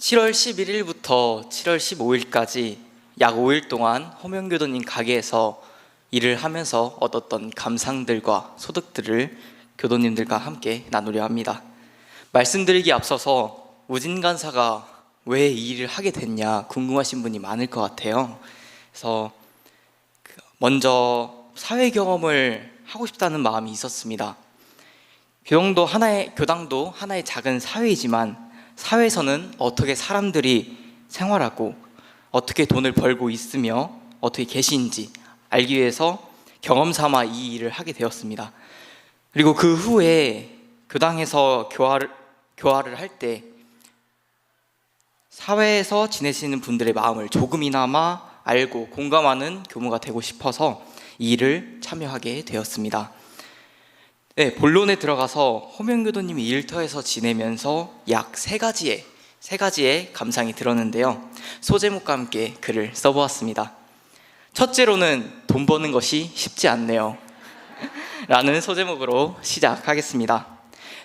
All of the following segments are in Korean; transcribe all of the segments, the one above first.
7월 11일부터 7월 15일까지 약 5일 동안 호명교도님 가게에서 일을 하면서 얻었던 감상들과 소득들을 교도님들과 함께 나누려 합니다. 말씀드리기 앞서서 우진 간사가 왜 이 일을 하게 됐냐 궁금하신 분이 많을 것 같아요. 그래서 먼저 사회 경험을 하고 싶다는 마음이 있었습니다. 교당도 하나의 작은 사회이지만 사회에서는 어떻게 사람들이 생활하고 어떻게 돈을 벌고 있으며 어떻게 계신지 알기 위해서 경험 삼아 이 일을 하게 되었습니다. 그리고 그 후에 교당에서 교화를 할 때 사회에서 지내시는 분들의 마음을 조금이나마 알고 공감하는 교무가 되고 싶어서 이 일을 참여하게 되었습니다. 네, 본론에 들어가서 호명교도님이 일터에서 지내면서 약 세 가지의 감상이 들었는데요. 소제목과 함께 글을 써보았습니다. 첫째로는 돈 버는 것이 쉽지 않네요 라는 소제목으로 시작하겠습니다.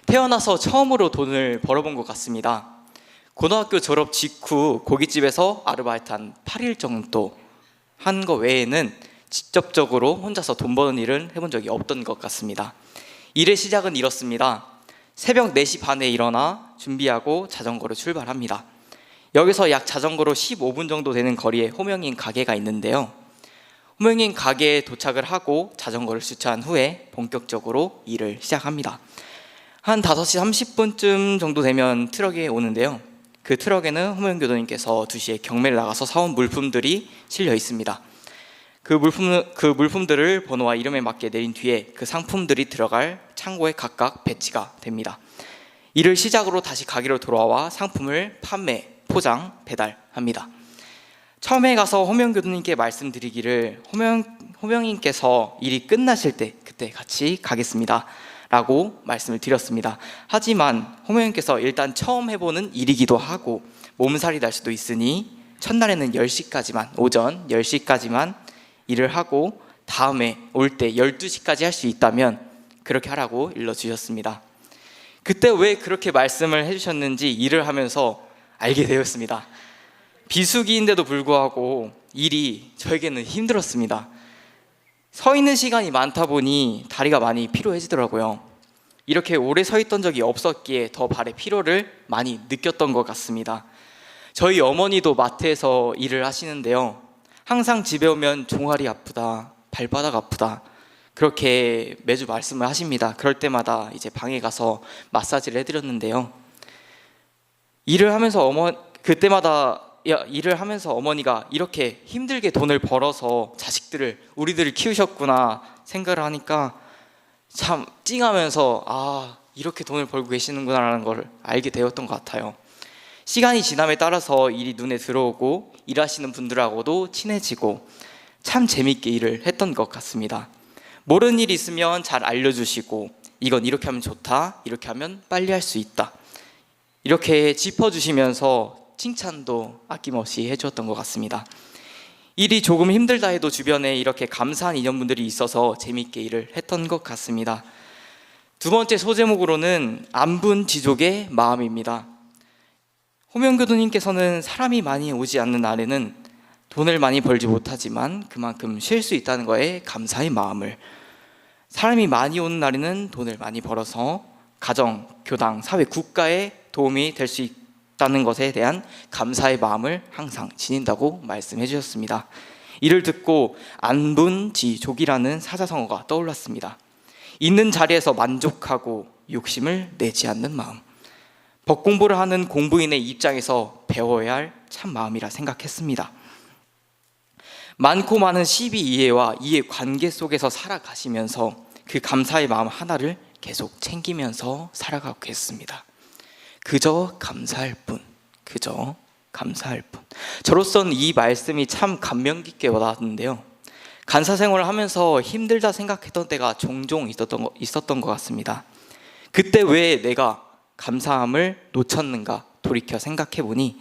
태어나서 처음으로 돈을 벌어본 것 같습니다. 고등학교 졸업 직후 고깃집에서 아르바이트 한 8일 정도 한 거 외에는 직접적으로 혼자서 돈 버는 일은 해본 적이 없던 것 같습니다. 일의 시작은 이렇습니다. 새벽 4시 반에 일어나 준비하고 자전거로 출발합니다. 여기서 약 자전거로 15분 정도 되는 거리에 호명인 가게가 있는데요. 호명인 가게에 도착을 하고 자전거를 주차한 후에 본격적으로 일을 시작합니다. 한 5시 30분쯤 정도 되면 트럭이 오는데요. 그 트럭에는 호명교도님께서 2시에 경매를 나가서 사온 물품들이 실려 있습니다. 그 물품들을 번호와 이름에 맞게 내린 뒤에 그 상품들이 들어갈 창고에 각각 배치가 됩니다. 이를 시작으로 다시 가게로 돌아와 상품을 판매, 포장, 배달합니다. 처음에 가서 호명교도님께 말씀드리기를 호명님께서 일이 끝나실 때 그때 같이 가겠습니다 라고 말씀을 드렸습니다. 하지만 호명님께서 일단 처음 해보는 일이기도 하고 몸살이 날 수도 있으니 첫날에는 10시까지만 오전 10시까지만 일을 하고 다음에 올 때 12시까지 할 수 있다면 그렇게 하라고 일러주셨습니다. 그때 왜 그렇게 말씀을 해주셨는지 일을 하면서 알게 되었습니다. 비수기인데도 불구하고 일이 저에게는 힘들었습니다. 서 있는 시간이 많다 보니 다리가 많이 피로해지더라고요. 이렇게 오래 서 있던 적이 없었기에 더 발의 피로를 많이 느꼈던 것 같습니다. 저희 어머니도 마트에서 일을 하시는데요. 항상 집에 오면 종아리 아프다, 발바닥 아프다 그렇게 매주 말씀을 하십니다. 그럴 때마다 이제 방에 가서 마사지를 해드렸는데요. 일을 하면서 어머니가 이렇게 힘들게 돈을 벌어서 우리들을 키우셨구나 생각을 하니까 참 찡하면서 이렇게 돈을 벌고 계시는구나라는 걸 알게 되었던 것 같아요. 시간이 지남에 따라서 일이 눈에 들어오고 일하시는 분들하고도 친해지고 참 재밌게 일을 했던 것 같습니다. 모르는 일이 있으면 잘 알려주시고 이건 이렇게 하면 좋다, 이렇게 하면 빨리 할 수 있다 이렇게 짚어주시면서 칭찬도 아낌없이 해주었던 것 같습니다. 일이 조금 힘들다 해도 주변에 이렇게 감사한 인연분들이 있어서 재밌게 일을 했던 것 같습니다. 두 번째 소제목으로는 안분지족의 마음입니다. 호명교도님께서는 사람이 많이 오지 않는 날에는 돈을 많이 벌지 못하지만 그만큼 쉴 수 있다는 거에 감사의 마음을, 사람이 많이 오는 날에는 돈을 많이 벌어서 가정, 교당, 사회, 국가에 도움이 될 수 있다는 것에 대한 감사의 마음을 항상 지닌다고 말씀해 주셨습니다. 이를 듣고 안분지족이라는 사자성어가 떠올랐습니다. 있는 자리에서 만족하고 욕심을 내지 않는 마음, 법 공부를 하는 공부인의 입장에서 배워야 할 참 마음이라 생각했습니다. 많고 많은 시비 이해와 이해 관계 속에서 살아가시면서 그 감사의 마음 하나를 계속 챙기면서 살아가고 계십니다. 그저 감사할 뿐, 그저 감사할 뿐. 저로서는 이 말씀이 참 감명 깊게 와닿았는데요. 간사 생활을 하면서 힘들다 생각했던 때가 종종 있었던 것 같습니다. 그때 왜 내가 감사함을 놓쳤는가 돌이켜 생각해보니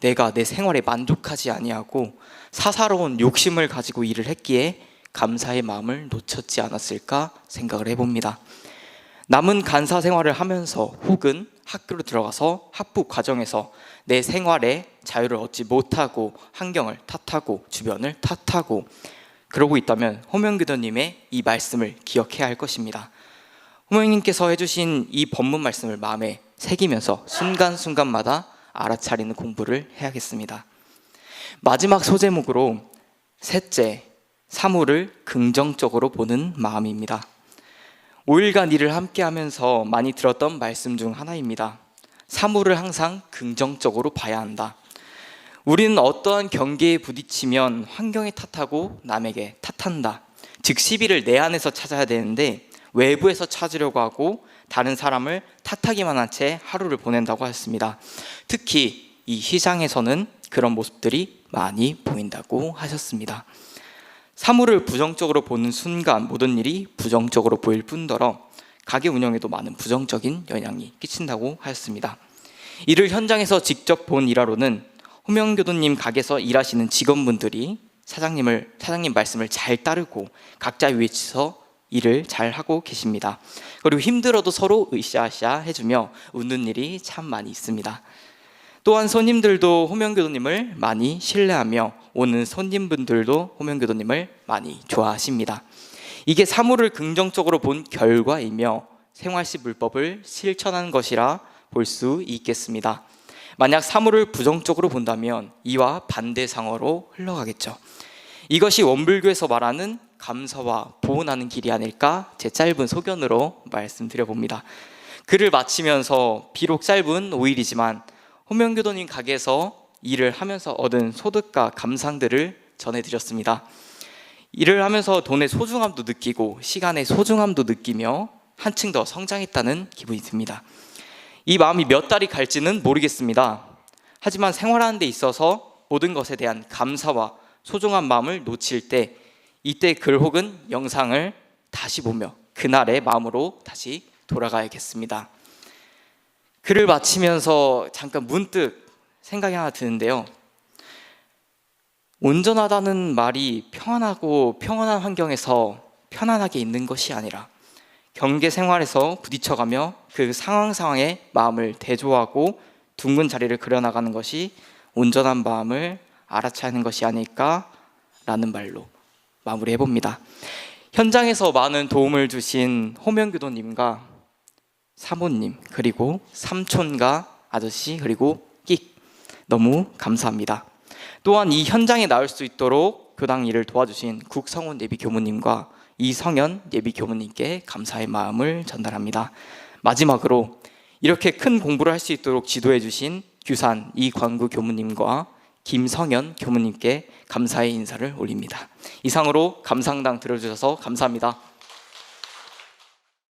내가 내 생활에 만족하지 아니하고 사사로운 욕심을 가지고 일을 했기에 감사의 마음을 놓쳤지 않았을까 생각을 해봅니다. 남은 간사 생활을 하면서 혹은 학교로 들어가서 학부 과정에서 내 생활에 자유를 얻지 못하고 환경을 탓하고 주변을 탓하고 그러고 있다면 호명교도님의 이 말씀을 기억해야 할 것입니다. 호명님께서 해주신 이 본문 말씀을 마음에 새기면서 순간순간마다 알아차리는 공부를 해야겠습니다. 마지막 소제목으로 셋째, 사물을 긍정적으로 보는 마음입니다. 5일간 일을 함께 하면서 많이 들었던 말씀 중 하나입니다. 사물을 항상 긍정적으로 봐야 한다. 우리는 어떠한 경계에 부딪히면 환경에 탓하고 남에게 탓한다. 즉 시비를 내 안에서 찾아야 되는데 외부에서 찾으려고 하고 다른 사람을 탓하기만 한 채 하루를 보낸다고 하였습니다. 특히 이 시장에서는 그런 모습들이 많이 보인다고 하셨습니다. 사물을 부정적으로 보는 순간 모든 일이 부정적으로 보일 뿐더러 가게 운영에도 많은 부정적인 영향이 끼친다고 하였습니다. 이를 현장에서 직접 본 일화로는 호명교도님 가게에서 일하시는 직원분들이 사장님 말씀을 잘 따르고 각자 위치에서 일을 잘 하고 계십니다. 그리고 힘들어도 서로 으쌰으쌰 해주며 웃는 일이 참 많이 있습니다. 또한 손님들도 호명교도님을 많이 신뢰하며 오는 손님분들도 호명교도님을 많이 좋아하십니다. 이게 사물을 긍정적으로 본 결과이며 생활시 물법을 실천한 것이라 볼 수 있겠습니다. 만약 사물을 부정적으로 본다면 이와 반대 상어로 흘러가겠죠. 이것이 원불교에서 말하는 감사와 보온하는 길이 아닐까 제 짧은 소견으로 말씀드려봅니다. 글을 마치면서 비록 짧은 5일이지만 호명교도님 가게에서 일을 하면서 얻은 소득과 감상들을 전해드렸습니다. 일을 하면서 돈의 소중함도 느끼고 시간의 소중함도 느끼며 한층 더 성장했다는 기분이 듭니다. 이 마음이 몇 달이 갈지는 모르겠습니다. 하지만 생활하는 데 있어서 모든 것에 대한 감사와 소중한 마음을 놓칠 때 이때 글 혹은 영상을 다시 보며 그날의 마음으로 다시 돌아가야겠습니다. 글을 마치면서 잠깐 문득 생각이 하나 드는데요. 온전하다는 말이 평안하고 평온한 환경에서 편안하게 있는 것이 아니라 경계 생활에서 부딪혀가며 그 상황에 마음을 대조하고 둥근 자리를 그려나가는 것이 온전한 마음을 알아차리는 것이 아닐까라는 말로 마무리해봅니다. 현장에서 많은 도움을 주신 호명교도님과 사모님 그리고 삼촌과 아저씨 그리고 끽 너무 감사합니다. 또한 이 현장에 나올 수 있도록 교당 일을 도와주신 국성훈 예비교무님과 이성현 예비교무님께 감사의 마음을 전달합니다. 마지막으로 이렇게 큰 공부를 할 수 있도록 지도해 주신 규산 이광구 교무님과 김성현 교무님께 감사의 인사를 올립니다. 이상으로 감상당 들어주셔서 감사합니다.